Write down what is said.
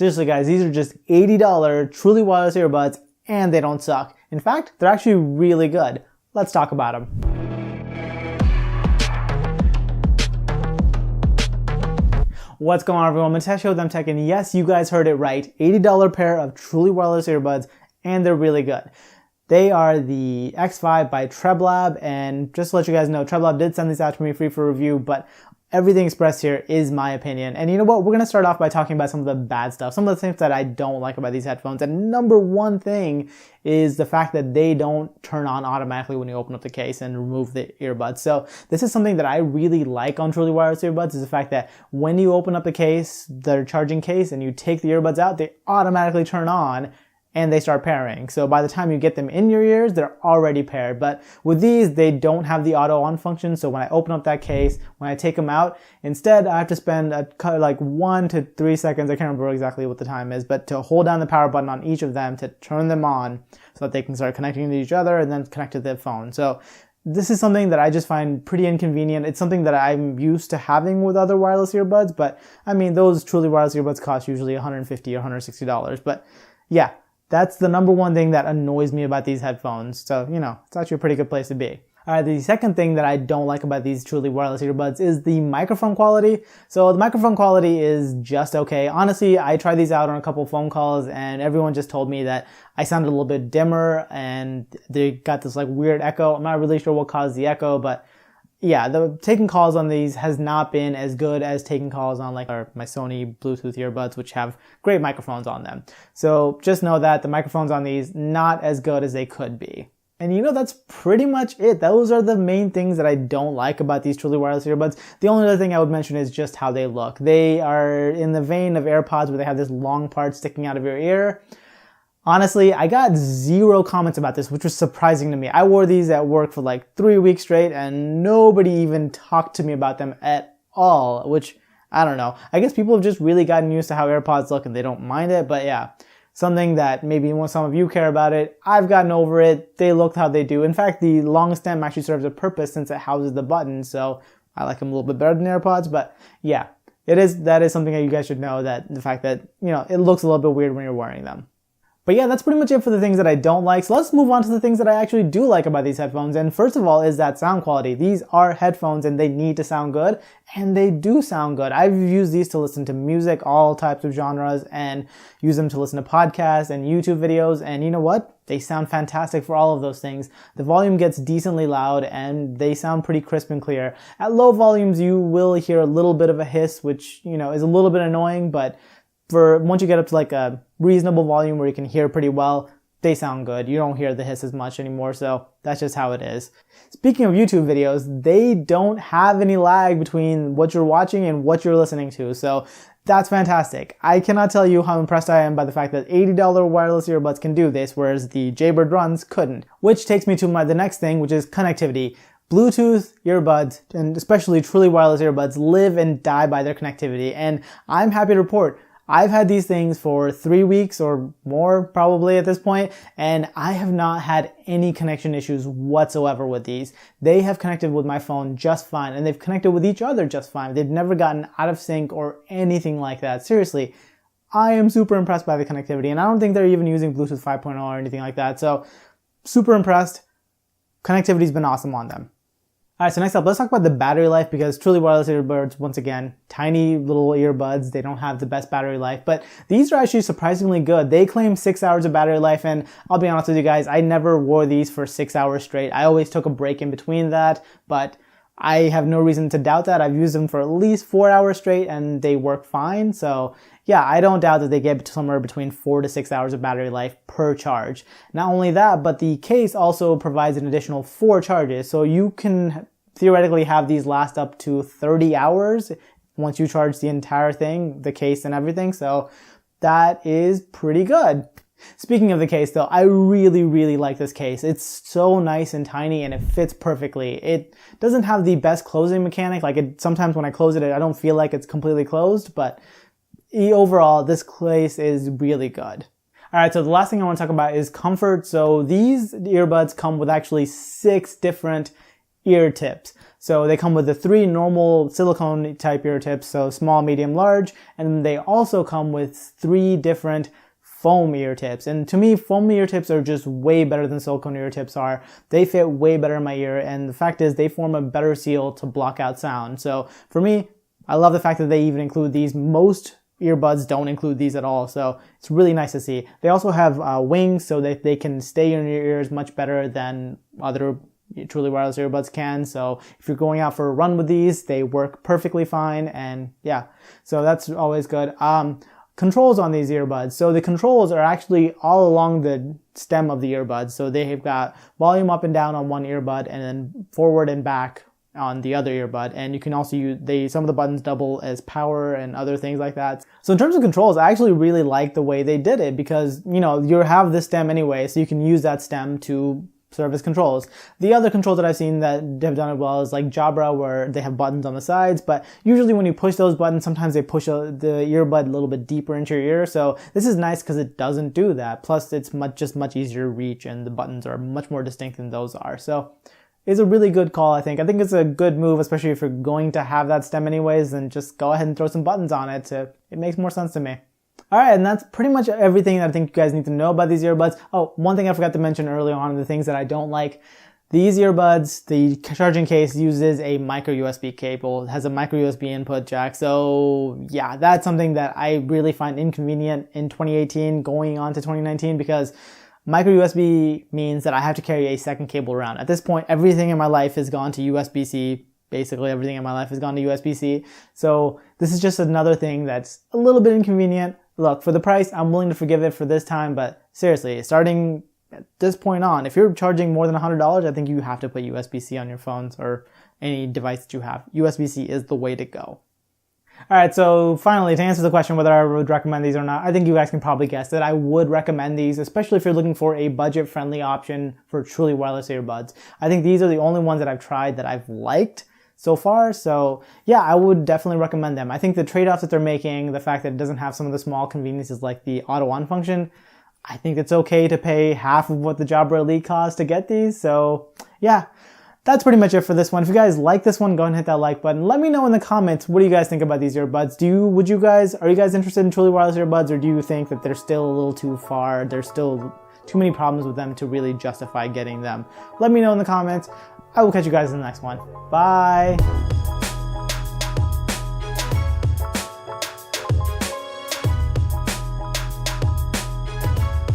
Seriously guys, these are just $80 truly wireless earbuds and they don't suck. In fact, they're actually really good. Let's talk about them. What's going on everyone, Mitesh with MTech, and yes, you guys heard it right, $80 pair of truly wireless earbuds, and they're really good. They are the X5 by Treblab, and just to let you guys know, Treblab did send these out to me free for review, but everything expressed here is my opinion. And you know what, we're gonna start off by talking about some of the bad stuff, some of the things that I don't like about these headphones, and number one thing is the fact that they don't turn on automatically when you open up the case and remove the earbuds. So this is something that I really like on truly wireless earbuds, is the fact that when you open up the case, their charging case, and you take the earbuds out, they automatically turn on and they start pairing. So by the time you get them in your ears, they're already paired. But with these, they don't have the auto on function. So when I open up that case, when I take them out, instead I have to spend like 1 to 3 seconds, I can't remember exactly what the time is, but to hold down the power button on each of them to turn them on so that they can start connecting to each other and then connect to their phone. So this is something that I just find pretty inconvenient. It's something that I'm used to having with other wireless earbuds, but I mean, those truly wireless earbuds cost usually $150 or $160. But yeah, that's the number one thing that annoys me about these headphones. So, you know, it's actually a pretty good place to be. Alright, the second thing that I don't like about these truly wireless earbuds is the microphone quality. So the microphone quality is just okay. Honestly, I tried these out on a couple phone calls and everyone just told me that I sounded a little bit dimmer and they got this like weird echo. I'm not really sure what caused the echo, but yeah, taking calls on these has not been as good as taking calls on like my Sony Bluetooth earbuds, which have great microphones on them. So just know that the microphones on these, not as good as they could be. And you know, that's pretty much it. Those are the main things that I don't like about these truly wireless earbuds. The only other thing I would mention is just how they look. They are in the vein of AirPods where they have this long part sticking out of your ear. Honestly, I got 0 comments about this, which was surprising to me. I wore these at work for like 3 weeks straight and nobody even talked to me about them at all, which I don't know. I guess people have just really gotten used to how AirPods look and they don't mind it, but yeah, something that maybe some of you care about it. I've gotten over it. They look how they do. In fact, the long stem actually serves a purpose since it houses the button, so I like them a little bit better than AirPods, but yeah, that is something that you guys should know, that the fact that, you know, it looks a little bit weird when you're wearing them. But yeah, that's pretty much it for the things that I don't like. So let's move on to the things that I actually do like about these headphones. And first of all is that sound quality. These are headphones and they need to sound good, and they do sound good. I've used these to listen to music, all types of genres, and use them to listen to podcasts and YouTube videos. And you know what? They sound fantastic for all of those things. The volume gets decently loud and they sound pretty crisp and clear. At low volumes, you will hear a little bit of a hiss, which, you know, is a little bit annoying, but once you get up to like a reasonable volume where you can hear pretty well, they sound good. You don't hear the hiss as much anymore, so that's just how it is. Speaking of YouTube videos, they don't have any lag between what you're watching and what you're listening to, so that's fantastic. I cannot tell you how impressed I am by the fact that $80 wireless earbuds can do this, whereas the Jaybird runs couldn't. Which takes me to the next thing, which is connectivity. Bluetooth earbuds, and especially truly wireless earbuds, live and die by their connectivity, and I'm happy to report I've had these things for 3 weeks or more probably at this point, and I have not had any connection issues whatsoever with these. They have connected with my phone just fine, and they've connected with each other just fine. They've never gotten out of sync or anything like that. Seriously, I am super impressed by the connectivity, and I don't think they're even using Bluetooth 5.0 or anything like that, so super impressed. Connectivity's been awesome on them. Alright, so next up, let's talk about the battery life, because truly wireless earbuds, once again, tiny little earbuds, they don't have the best battery life, but these are actually surprisingly good. They claim 6 hours of battery life, and I'll be honest with you guys, I never wore these for 6 hours straight. I always took a break in between that, but I have no reason to doubt that. I've used them for at least 4 hours straight, and they work fine, so yeah, I don't doubt that they get somewhere between 4 to 6 hours of battery life per charge. Not only that, but the case also provides an additional 4 charges, so you can theoretically have these last up to 30 hours once you charge the entire thing, the case and everything, so that is pretty good. Speaking of the case though, I really like this case. It's so nice and tiny and it fits perfectly. It doesn't have the best closing mechanic, sometimes when I close it, I don't feel like it's completely closed, but overall, this case is really good. Alright, so the last thing I want to talk about is comfort. So these earbuds come with actually 6 different ear tips. So they come with the 3 normal silicone type ear tips, so small, medium, large, and they also come with 3 different foam ear tips. And to me, foam ear tips are just way better than silicone ear tips are. They fit way better in my ear, and the fact is they form a better seal to block out sound. So for me, I love the fact that they even include these. Most earbuds don't include these at all, so it's really nice to see. They also have wings so that they can stay in your ears much better than other truly wireless earbuds can. So if you're going out for a run with these, they work perfectly fine, and yeah, so that's always good. Controls on these earbuds. So the controls are actually all along the stem of the earbuds. So they've got volume up and down on one earbud, and then forward and back on the other earbud. And you can also use, some of the buttons double as power and other things like that. So in terms of controls, I actually really like the way they did it, because, you know, you have the stem anyway, so you can use that stem to serve as controls. The other controls that I've seen that have done it well is like Jabra, where they have buttons on the sides, but usually when you push those buttons, sometimes they push the earbud a little bit deeper into your ear. So this is nice because it doesn't do that. Plus it's much easier to reach, and the buttons are much more distinct than those are. So it's a really good call, I think. I think it's a good move, especially if you're going to have that stem anyways, then just go ahead and throw some buttons on it. It makes more sense to me. Alright, and that's pretty much everything that I think you guys need to know about these earbuds. Oh, one thing I forgot to mention earlier on, the things that I don't like. These earbuds, the charging case uses a micro USB cable. It has a micro USB input jack. So yeah, that's something that I really find inconvenient in 2018 going on to 2019, because micro USB means that I have to carry a second cable around. At this point, everything in my life has gone to USB-C. Basically everything in my life has gone to USB-C. So this is just another thing that's a little bit inconvenient. Look, for the price, I'm willing to forgive it for this time, but seriously, starting at this point on, if you're charging more than $100, I think you have to put USB-C on your phones or any device that you have. USB-C is the way to go. Alright, so finally, to answer the question whether I would recommend these or not, I think you guys can probably guess that I would recommend these, especially if you're looking for a budget-friendly option for truly wireless earbuds. I think these are the only ones that I've tried that I've liked so far, so yeah, I would definitely recommend them. I think the trade-offs that they're making, the fact that it doesn't have some of the small conveniences like the auto-on function, I think it's okay to pay half of what the Jabra Elite costs to get these, so yeah. That's pretty much it for this one. If you guys like this one, go ahead and hit that like button. Let me know in the comments, what do you guys think about these earbuds? Are you guys interested in truly wireless earbuds, or do you think that they're still a little too far? There's still too many problems with them to really justify getting them? Let me know in the comments. I will catch you guys in the next one. Bye!